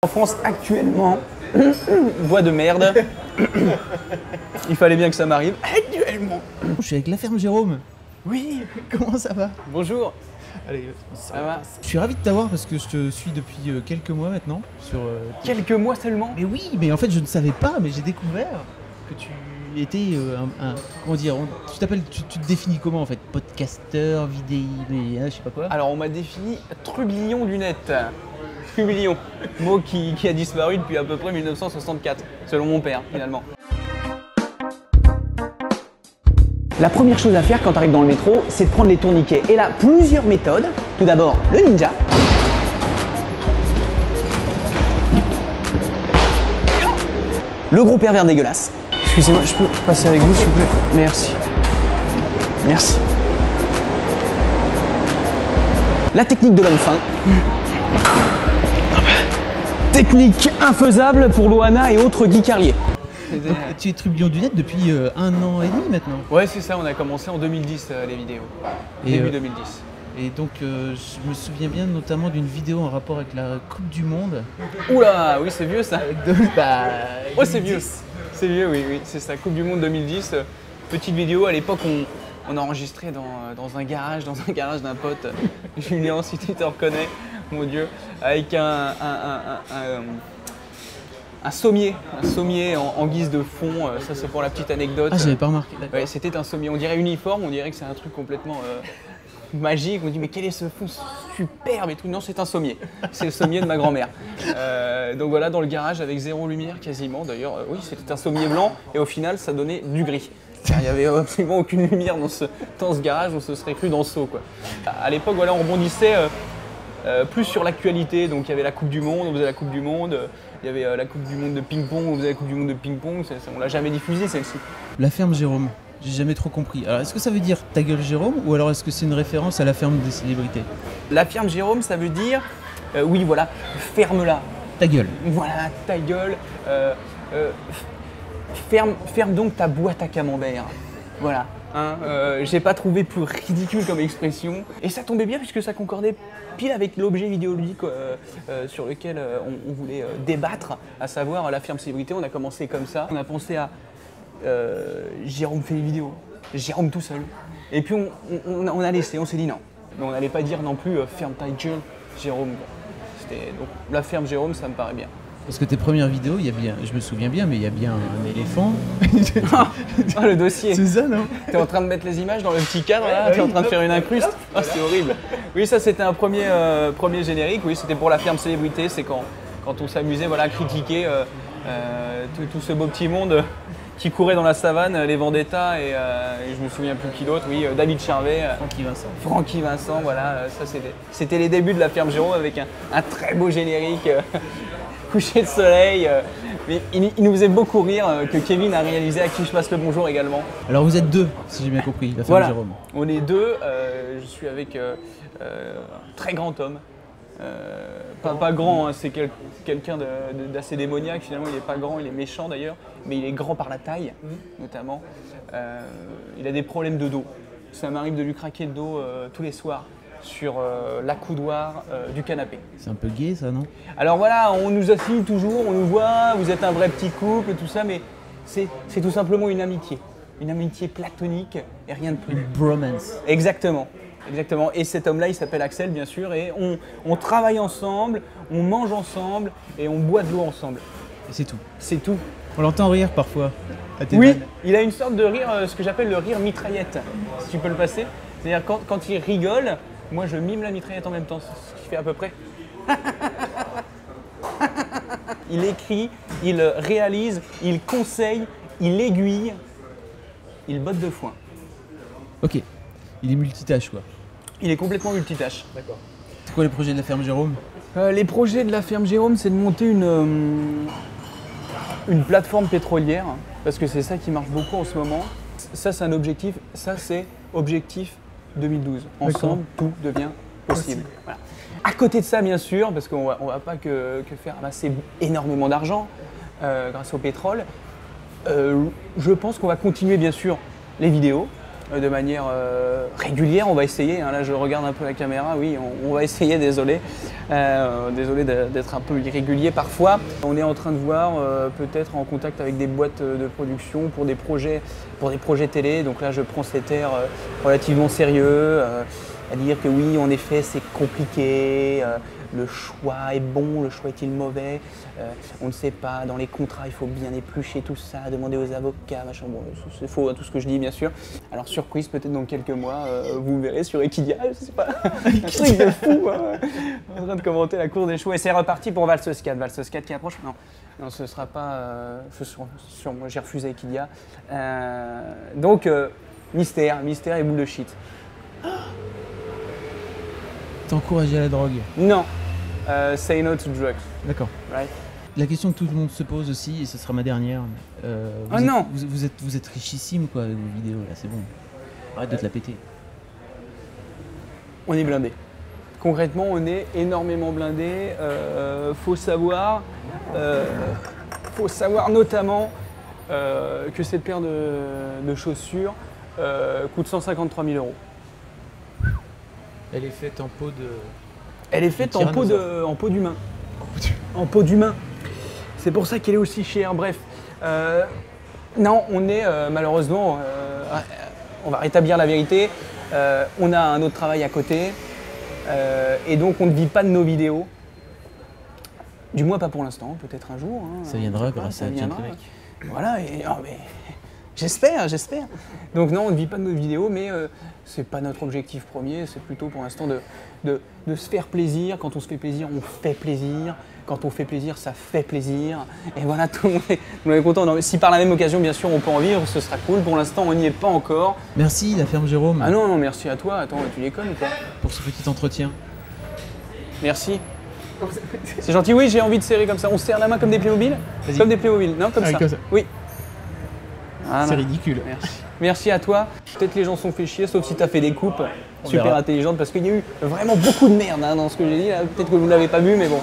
En France actuellement, voix de merde. Il fallait bien que ça m'arrive. Actuellement. Je suis avec La Ferme Jérôme. Oui. Comment ça va? Bonjour. Allez, Ça va? je suis ravi de t'avoir parce que je te suis depuis quelques mois maintenant. Sur, Quelques mois seulement? Mais oui, mais en fait je ne savais pas, mais j'ai découvert que tu étais comment dire, tu t'appelles, tu te définis comment en fait? Podcasteur, vidéo, je sais pas quoi. Alors on m'a défini trublion du net. Trublion, mot qui a disparu depuis à peu près 1964, selon mon père finalement. La première chose à faire quand tu arrives dans le métro, c'est de prendre les tourniquets. Et là, plusieurs méthodes. Tout d'abord, le ninja. Le gros pervers dégueulasse. Excusez-moi, je peux passer avec vous s'il vous plaît? Merci. Merci. La technique de l'homme fin. Technique infaisable pour Loana et autres Guy Carlier. Donc, tu es trublion du net depuis 1 an et demi maintenant. Ouais, c'est ça, on a commencé en 2010 les vidéos. Début 2010. Et donc je me souviens bien notamment d'une vidéo en rapport avec la Coupe du Monde. Oula, oui, c'est vieux ça. Ouais, c'est vieux. C'est vieux, oui, c'est ça. Coupe du Monde 2010. Petite vidéo, à l'époque on a enregistré dans un garage d'un pote. Julien, si tu te reconnais, mon Dieu, avec un sommier en guise de fond, ça c'est pour la petite anecdote. Ah, j'avais pas remarqué. Ouais, c'était un sommier, on dirait uniforme, on dirait que c'est un truc complètement magique. On dit mais quel est ce fond superbe et tout. Non, c'est un sommier, c'est le sommier de ma grand-mère. Donc voilà, dans le garage avec zéro lumière quasiment. D'ailleurs, oui, c'était un sommier blanc et au final ça donnait du gris. Il n'y avait absolument aucune lumière dans ce garage, on se serait cru dans Saut, quoi. À l'époque, voilà, on rebondissait plus sur l'actualité. Donc il y avait la Coupe du Monde, on faisait la Coupe du Monde. Il y avait la Coupe du Monde de ping-pong, on faisait la Coupe du Monde de ping-pong. On l'a jamais diffusée celle-ci. La Ferme Jérôme, j'ai jamais trop compris. Alors est-ce que ça veut dire ta gueule Jérôme ou alors est-ce que c'est une référence à la ferme des célébrités? La ferme Jérôme, ça veut dire, oui voilà, ferme-la. Ta gueule. Voilà, ta gueule. Ferme donc ta boîte à camembert. Voilà. Hein, j'ai pas trouvé plus ridicule comme expression. Et ça tombait bien puisque ça concordait pile avec l'objet vidéoludique sur lequel on voulait débattre, à savoir la ferme célébrité. On a commencé comme ça. On a pensé à Jérôme fait les vidéos, Jérôme tout seul. Et puis on a laissé, on s'est dit non. Mais on n'allait pas dire non plus ferme ta gueule, Jérôme. Donc la ferme Jérôme, ça me paraît bien. Parce que tes premières vidéos, il y a bien, je me souviens bien, mais il y a bien un éléphant. Oh, le dossier. C'est ça, non? T'es en train de mettre les images dans le petit cadre là, t'es en train de faire une incruste. Oh, c'est horrible. Oui, ça c'était un premier générique, oui, c'était pour la ferme célébrité, c'est quand on s'amusait voilà, à critiquer tout ce beau petit monde qui courait dans la savane, les Vendetta et je me souviens plus qui d'autre, oui, David Charvet. Francky Vincent, voilà, ça c'était les débuts de la ferme Jérôme avec un très beau générique. Coucher de soleil, mais il nous faisait beaucoup rire que Kevin a réalisé, à qui je passe le bonjour également. Alors vous êtes deux, si j'ai bien compris, la ferme voilà. Jérôme. On est deux, je suis avec très grand homme, pas grand, hein, c'est quelqu'un d'assez démoniaque, finalement il n'est pas grand, il est méchant d'ailleurs, mais il est grand par la taille notamment. Il a des problèmes de dos, ça m'arrive de lui craquer le dos tous les soirs sur l'accoudoir du canapé. C'est un peu gay ça, non? Alors voilà, on nous assigne toujours, on nous voit, vous êtes un vrai petit couple, tout ça, mais c'est tout simplement une amitié platonique et rien de plus. Une bromance. Exactement, exactement. Et cet homme-là, il s'appelle Axel, bien sûr, et on travaille ensemble, on mange ensemble et on boit de l'eau ensemble. Et c'est tout. C'est tout. On l'entend rire parfois. À tes Oui, vannes. il a une sorte de rire, ce que j'appelle le rire mitraillette, si tu peux le passer. C'est-à-dire quand il rigole, moi je mime la mitraillette en même temps, ce qui fait à peu près. Il écrit, il réalise, il conseille, il aiguille, il botte de foin. Ok, il est multitâche quoi. Il est complètement multitâche. D'accord. C'est quoi les projets de la ferme Jérôme? Les projets de la ferme Jérôme, c'est de monter une plateforme pétrolière, parce que c'est ça qui marche beaucoup en ce moment. Ça c'est un objectif, ça c'est objectif 2012. Ensemble, tout devient possible. Voilà. À côté de ça, bien sûr, parce qu'on ne va pas que faire amasser énormément d'argent grâce au pétrole, je pense qu'on va continuer, bien sûr, les vidéos. de manière régulière. On va essayer, hein. Là je regarde un peu la caméra, oui, on va essayer, désolé. Désolé d'être un peu irrégulier parfois. On est en train de voir peut-être en contact avec des boîtes de production pour des projets télé. Donc là je prends cet air relativement sérieux, à dire que oui, en effet c'est compliqué. Le choix est bon, le choix est-il mauvais, on ne sait pas, dans les contrats il faut bien éplucher tout ça, demander aux avocats, machin, bon c'est faux, hein, tout ce que je dis bien sûr. Alors surprise, peut-être dans quelques mois, vous verrez sur Equidia, je sais pas, un truc de fou, hein, en train de commenter la cour des chevaux. Et c'est reparti pour Valsos 4 qui approche. Non, ce sera pas, moi j'ai refusé Equidia. Donc mystère et boule de shit. T'as encouragé à la drogue? Non, say no to drugs. D'accord. Right. La question que tout le monde se pose aussi, et ce sera ma dernière. Non. Vous êtes richissime quoi avec vos vidéos là, c'est bon. Arrête de te la péter. On est blindé. Concrètement, on est énormément blindé. Faut savoir notamment que cette paire de chaussures coûte 153 000 €. Elle est faite en peau de... Elle est faite en peau d'humain. En peau d'humain. C'est pour ça qu'elle est aussi chère. Bref. Non, on est malheureusement... on va rétablir la vérité. On a un autre travail à côté. Et donc on ne vit pas de nos vidéos. Du moins pas pour l'instant, peut-être un jour. Hein, ça viendra grâce à Jack Lebec. Voilà, mais j'espère. Donc non, on ne vit pas de nos vidéos, mais c'est pas notre objectif premier, c'est plutôt pour l'instant de se faire plaisir. Quand on se fait plaisir, on fait plaisir. Quand on fait plaisir, ça fait plaisir. Et voilà, tout le monde est content. Non, si par la même occasion, bien sûr, on peut en vivre, ce sera cool. Pour l'instant, on n'y est pas encore. Merci, la ferme Jérôme. Ah non, merci à toi. Attends, tu déconnes ou quoi? Pour ce petit entretien. Merci. C'est gentil, oui, j'ai envie de serrer comme ça. On se serre la main comme des Playmobil? Comme des Playmobil, non, comme ça. Oui. Voilà. C'est ridicule. Merci à toi. Peut-être les gens sont fait chier, sauf si tu as fait des coupes super intelligentes, parce qu'il y a eu vraiment beaucoup de merde hein, dans ce que j'ai dit. Peut-être que vous ne l'avez pas vu, mais bon.